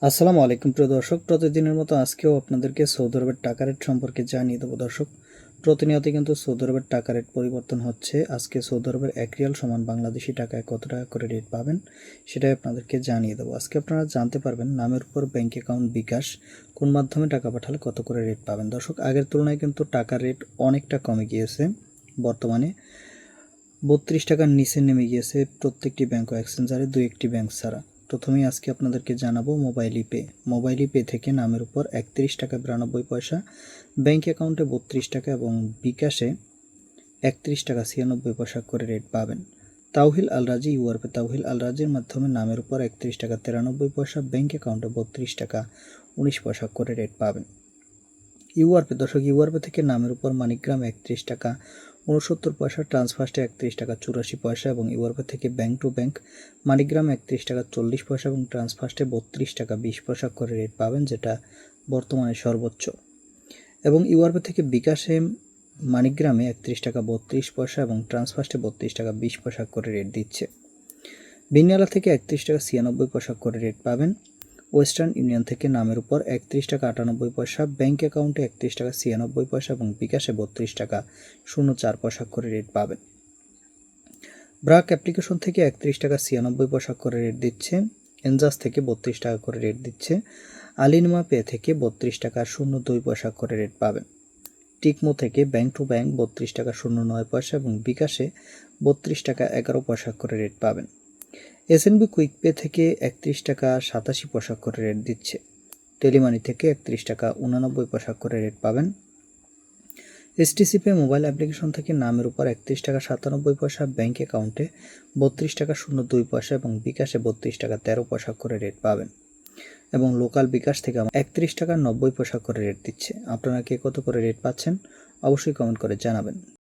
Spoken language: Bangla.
আসসালামু আলাইকুম প্রিয় দর্শক, প্রতিদিনের মতো আজকেও আপনাদেরকে সৌদি আরবের টাকা রেট সম্পর্কে জানিয়ে দেবো। দর্শক, প্রতিনিয়ত কিন্তু সৌদি আরবের টাকা রেট পরিবর্তন হচ্ছে। আজকে সৌদি আরবের 1 রিয়াল সমান বাংলাদেশি টাকায় কত টাকা করে রেট পাবেন সেটাই আপনাদেরকে জানিয়ে দেবো। আজকে আপনারা জানতে পারবেন নামের উপর ব্যাংক অ্যাকাউন্ট বিকাশ কোন মাধ্যমে টাকা পাঠালে কত করে রেট পাবেন। দর্শক, আগের তুলনায় কিন্তু টাকার রেট অনেকটা কমে গিয়েছে। বর্তমানে 32 টাকার নিচে নেমে গিয়েছে প্রত্যেকটি ব্যাংক ও এক্সচেঞ্জারে, 2-1টি ব্যাংক ছাড়া। প্রথমেই আজকে আপনাদেরকে জানাবো মোবাইল পে থেকে নামের উপর 31 টাকা 92 পয়সা, ব্যাংক অ্যাকাউন্টে 32 টাকা এবং বিকাশে 31 টাকা 96 পয়সা করে রেট পাবেন। তাওহিল আল রাজি তাওহিল আল রাজির মাধ্যমে নামের উপর 31 টাকা 93 পয়সা, ব্যাংক অ্যাকাউন্টে 32 টাকা 19 পয়সা করে রেট পাবেন। ইউআরপে থেকে নামের উপর মানিকগ্রাম 31 টাকা 69 পয়সা, ট্রান্সফার্স্টে 31 টাকা 84 পয়সা এবং ইউআরপে থেকে ব্যাংক টু ব্যাংক মানিকগ্রাম 31 টাকা 40 পয়সা এবং ট্রান্সফার্স্টে 32 টাকা 20 পয়সা করে রেট পাবেন, যেটা বর্তমানে সর্বোচ্চ। এবং ইউআরপে থেকে বিকাশে মানিকগ্রামে 31 টাকা 32 পয়সা এবং ট্রান্সফার্স্টে 32 টাকা 20 পয়সা করে রেট দিচ্ছে। বিনিয়ালা থেকে 31 টাকা 96 পয়সা করে রেট পাবেন। ওয়েস্টার্ন ইউনিয়ন থেকে নামের উপর 31 টাকা 98 পয়সা, ব্যাংক অ্যাকাউন্টে 31 টাকা 96 পয়সা এবং বিকাশে 32 টাকা 04 পয়সা করে রেট পাবেন। ব্রাক অ্যাপ্লিকেশন থেকে 31 টাকা 96 পয়সা করে রেট দিচ্ছে। এনজাস থেকে 32 টাকা করে রেট দিচ্ছে। আলিনমা পে থেকে 32 টাকা 02 পয়সা করে রেট পাবেন। টিকমো থেকে ব্যাংক টু ব্যাংক 32 টাকা 09 পয়সা এবং বিকাশে 32 টাকা 11 পয়সা করে রেট পাবেন। এসএনবি কুইক পে থেকে 31 টাকা 87 পয়সা করে রেট দিচ্ছে। টেলিমানি থেকে 31 টাকা 89 পয়সা করে রেট পাবেন। এসটিসি পে মোবাইল অ্যাপ্লিকেশন থেকে নামের উপর 31 টাকা 97 পয়সা, ব্যাংক অ্যাকাউন্টে 32 টাকা 02 পয়সা এবং বিকাশে 32 টাকা 13 পয়সা করে রেট পাবেন। এবং লোকাল বিকাশ থেকে 31 টাকা 90 পয়সা করে রেট দিচ্ছে। আপনারা কে কত করে রেট পাচ্ছেন অবশ্যই কমেন্ট করে জানাবেন।